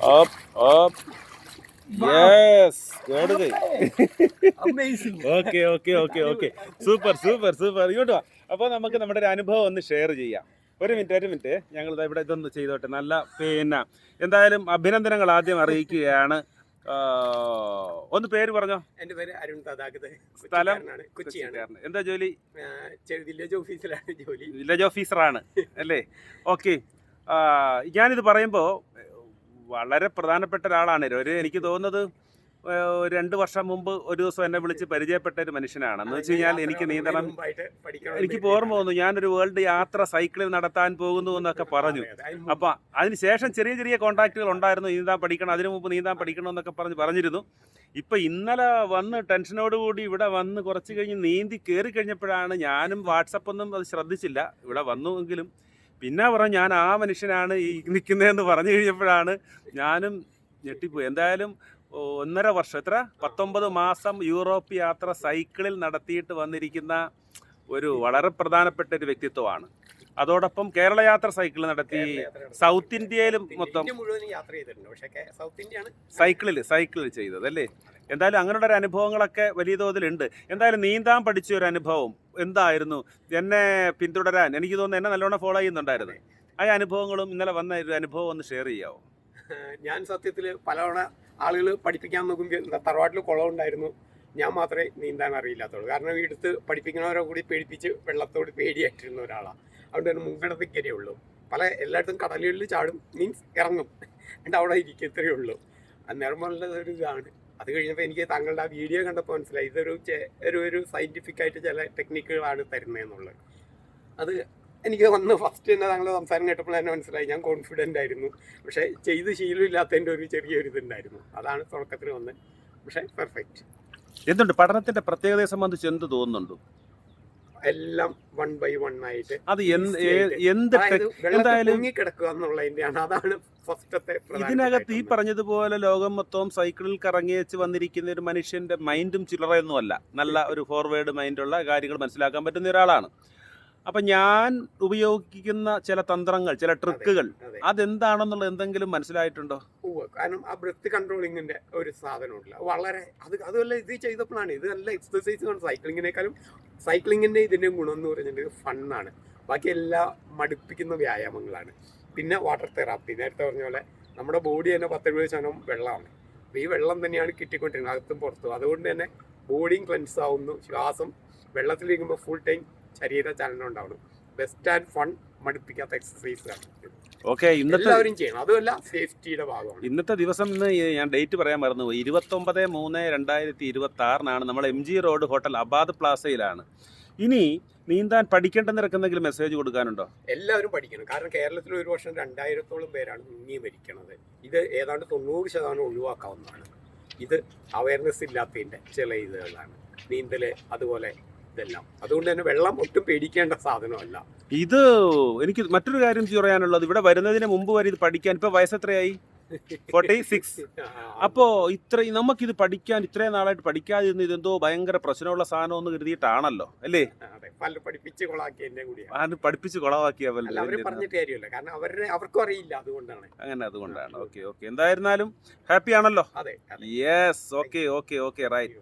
up, up. Yes, good. Amazing. Okay. Super. ഇങ്ങോട്ട് വാ. അപ്പോൾ നമുക്ക് നമ്മുടെ ഒരു അനുഭവം ഒന്ന് ഷെയർ ചെയ്യാം. ഒരു മിനിറ്റ് ഞങ്ങൾ ഇവിടെ ഇതൊന്ന് ചെയ്തോട്ടെ. നല്ല എന്തായാലും അഭിനന്ദനങ്ങൾ ആദ്യം അറിയിക്കുകയാണ്. ഒന്ന് പേര് പറഞ്ഞോ. എന്റെ പേര് അരുൺ തഥാഗത. സ്ഥലം കൊച്ചിയാണ്. എന്താ ജോലി? വില്ലേജ് ഓഫീസിലാണ് ജോലി. വില്ലേജ് ഓഫീസറാണ് അല്ലേ? ഓക്കെ. ഞാനിത് പറയുമ്പോൾ വളരെ പ്രധാനപ്പെട്ട ഒരാളാണ്. എനിക്ക് തോന്നുന്നത് 2 വർഷം മുമ്പ് ഒരു ദിവസം എന്നെ വിളിച്ച് പരിചയപ്പെട്ട ഒരു മനുഷ്യനാണ്. എന്ന് വെച്ച് കഴിഞ്ഞാൽ എനിക്ക് നീന്തണം, എനിക്ക് ഓർമ്മ തോന്നുന്നു ഞാനൊരു വേൾഡ് യാത്ര സൈക്കിളിൽ നടത്താൻ പോകുന്നു എന്നൊക്കെ പറഞ്ഞു. അപ്പം അതിനുശേഷം ചെറിയ കോൺടാക്റ്റുകൾ ഉണ്ടായിരുന്നു. നീന്താൻ പഠിക്കണം, അതിനു മുമ്പ് നീന്താൻ പഠിക്കണം എന്നൊക്കെ പറഞ്ഞിരുന്നു. ഇപ്പം ഇന്നലെ വന്ന് ടെൻഷനോടുകൂടി ഇവിടെ വന്ന് കുറച്ച് കഴിഞ്ഞ് നീന്തി കയറി കഴിഞ്ഞപ്പോഴാണ്, ഞാനും വാട്സപ്പൊന്നും അത് ശ്രദ്ധിച്ചില്ല, ഇവിടെ വന്നുവെങ്കിലും പിന്നെ പറഞ്ഞു ഞാൻ ആ മനുഷ്യനാണ് ഈ നിൽക്കുന്നതെന്ന് പറഞ്ഞു കഴിഞ്ഞപ്പോഴാണ് ഞാനും ഞെട്ടിപ്പോയി. എന്തായാലും 1.5 വർഷം 19 മാസം യൂറോപ്പ് യാത്ര സൈക്കിളിൽ നടത്തിയിട്ട് വന്നിരിക്കുന്ന ഒരു വളരെ പ്രധാനപ്പെട്ട ഒരു വ്യക്തിത്വമാണ്. അതോടൊപ്പം കേരള യാത്ര സൈക്കിൾ നടത്തി, സൗത്ത് ഇന്ത്യയിലും മൊത്തം സൈക്കിളിൽ ചെയ്തത് അല്ലേ? എന്തായാലും അങ്ങനെയുള്ള ഒരു അനുഭവങ്ങളൊക്കെ വലിയ തോതിലുണ്ട്. എന്തായാലും നീന്താൻ പഠിച്ച ഒരു അനുഭവം എന്തായിരുന്നു? എന്നെ പിന്തുടരാൻ എനിക്ക് തോന്നുന്നു എന്നെ നല്ലോണം ഫോളോ ചെയ്യുന്നുണ്ടായിരുന്നു. ആ അനുഭവങ്ങളും ഇന്നലെ വന്ന ഒരു അനുഭവം ഒന്ന് ഷെയർ ചെയ്യാമോ? ഞാൻ സത്യത്തിൽ പലതവണ ആളുകൾ പഠിപ്പിക്കാൻ നോക്കുമ്പോൾ തറവാട്ടിൽ കുളമുണ്ടായിരുന്നു, ഞാൻ മാത്രമേ നീന്താൻ അറിയില്ലാത്തുള്ളൂ. കാരണം എടുത്ത് പഠിപ്പിക്കുന്നവരെ കൂടി പേടിപ്പിച്ച് വെള്ളത്തോട് പേടിയായിട്ടിരുന്ന ഒരാളാണ്. അതുകൊണ്ട് തന്നെ മുൻഗണനയ്ക്കരേ ഉള്ളൂ. എല്ലായിടത്തും കടലുകളിൽ ചാടും, മീൻസ് ഇറങ്ങും, എന്നിട്ട് അവിടെ ഇരിക്കും, ഇത്രയേ ഉള്ളൂ. അന്നേരമുള്ള ഒരു ഇതാണ്. അത് കഴിഞ്ഞപ്പോൾ എനിക്ക് താങ്കളുടെ ആ വീഡിയോ കണ്ടപ്പോൾ മനസ്സിലായി ഇതൊരു സയൻറ്റിഫിക് ആയിട്ട് ചില ടെക്നിക്കുകളാണ് തരുന്നതെന്നുള്ളത്. അത് എനിക്ക് വന്ന് ഫസ്റ്റ് തന്നെ താങ്കളുടെ സംസാരം കേട്ടപ്പോൾ തന്നെ മനസ്സിലായി. ഞാൻ കോൺഫിഡൻ്റ് ആയിരുന്നു, പക്ഷേ ചെയ്ത് ശീലമില്ലാത്തതിൻ്റെ ഒരു ചെറിയൊരു ഇതുണ്ടായിരുന്നു. അതാണ് തുടക്കത്തിൽ വന്നത്. പക്ഷേ പെർഫെക്റ്റ്. എന്തുണ്ട് പഠനത്തിന്റെ പ്രത്യേകതയെ സംബന്ധിച്ച് എന്ത് തോന്നുന്നുണ്ട്? എല്ലാം 1 by 1 ആയിട്ട് അത് എന്തായാലും കിടക്കുക എന്നുള്ളതിന്റെയാണ്. അതാണ് ഫസ്റ്റത്തെ. ഇതിനകത്ത് ഈ പറഞ്ഞതുപോലെ ലോകം മൊത്തം സൈക്കിളിൽ കറങ്ങിയേച്ച് വന്നിരിക്കുന്ന ഒരു മനുഷ്യന്റെ മൈൻഡും ചില്ലറയൊന്നും അല്ല. നല്ല ഒരു ഫോർവേഡ് മൈൻഡുള്ള കാര്യങ്ങൾ മനസ്സിലാക്കാൻ പറ്റുന്ന ഒരാളാണ്. അപ്പം ഞാൻ ഉപയോഗിക്കുന്ന ചില തന്ത്രങ്ങൾ, ചില ട്രിക്കുകൾ, അതെന്താണെന്നുള്ള എന്തെങ്കിലും മനസ്സിലായിട്ടുണ്ടോ? കാരണം ആ ബ്രെത്ത് കൺട്രോളിങ്ങിന്റെ ഒരു സാധനമില്ല വളരെ. അതുമല്ല ഇത് ചെയ്തപ്പോഴാണ് ഇത് നല്ല എക്സസൈസ് ആണ്. സൈക്ലിങ്ങിന്റെ ഇതിന്റെ ഗുണം എന്ന് പറഞ്ഞിട്ടുണ്ടെങ്കിൽ ഫണ്ണാണ്. ബാക്കി എല്ലാം മടുപ്പിക്കുന്ന വ്യായാമങ്ങളാണ്. പിന്നെ വാട്ടർ തെറാപ്പി, നേരത്തെ പറഞ്ഞ പോലെ നമ്മുടെ ബോഡി തന്നെ 10-70% വെള്ളമാണ്. അപ്പോൾ ഈ വെള്ളം തന്നെയാണ് കിട്ടിക്കൊണ്ടിരുന്നത് അകത്തും പുറത്തും. അതുകൊണ്ട് തന്നെ ബോഡിയും ക്ലെൻസ് ആവുന്നു. ശ്വാസം വെള്ളത്തിലിരിക്കുമ്പോൾ ഫുൾ ടൈം ശരീര ചലനം ഉണ്ടാവണം. ബെസ്റ്റ് ആൻഡ് ഫൺ, മടുപ്പിക്കാത്ത എക്സസൈസ് ആണ്. ഓക്കെ, എല്ലാവരും ചെയ്യണം. അതുമല്ല സേഫ്റ്റിയുടെ ഭാഗമാണ്. ഇന്നത്തെ ദിവസം ഞാൻ ഡേറ്റ് പറയാൻ മറന്നു. 29/3/2026 നമ്മൾ MG റോഡ് ഹോട്ടൽ അബാദ് പ്ലാസയിലാണ്. ഇനി നീന്താൻ പഠിക്കേണ്ടെന്നിറക്കുന്നെങ്കിലും മെസ്സേജ് കൊടുക്കാനുണ്ടോ? എല്ലാവരും പഠിക്കണം. കാരണം കേരളത്തിൽ ഒരു വർഷം 2000-ഓളം പേരാണ് മുങ്ങി മരിക്കുന്നത്. ഇത് ഏതാണ്ട് 90% ഒഴിവാക്കാവുന്നതാണ്. ഇത് അവയർനെസ് ഇല്ലാത്തതിൻ്റെ ചില ഇതുകളാണ്. നീന്തല് അതുപോലെ ഇതെല്ലാം. അതുകൊണ്ട് തന്നെ വെള്ളം ഒട്ടും പേടിക്കേണ്ട സാധനമല്ല. ഇത് എനിക്ക് മറ്റൊരു കാര്യം പറയാനുള്ളത്, ഇവിടെ വരുന്നതിന് മുമ്പ് വരെ ഇത് പഠിക്കാൻ ഇപ്പൊ വയസ്സെത്രയായി? 46. അപ്പോൾ നമുക്കിത് പഠിക്കാൻ ഇത്രയും നാളായിട്ട് പഠിക്കാതിരുന്ന ഇതെന്തോ ഭയങ്കര പ്രശ്നമുള്ള സാധനം എന്ന് കരുതിയിട്ടാണല്ലോ അല്ലേ? പഠിപ്പിച്ച് കൊളാക്കിയതിന്റെ കൂടി പഠിപ്പിച്ച് കൊളവാക്കിയ പറഞ്ഞിട്ട് കാര്യമല്ല. കാരണം അവർക്കും അറിയില്ല, അതുകൊണ്ടാണ്. അതുകൊണ്ടാണ്. ഓക്കെ. എന്തായിരുന്നാലും ഹാപ്പി ആണല്ലോ? അതെ. യെസ്. ഓക്കെ. റൈറ്റ്.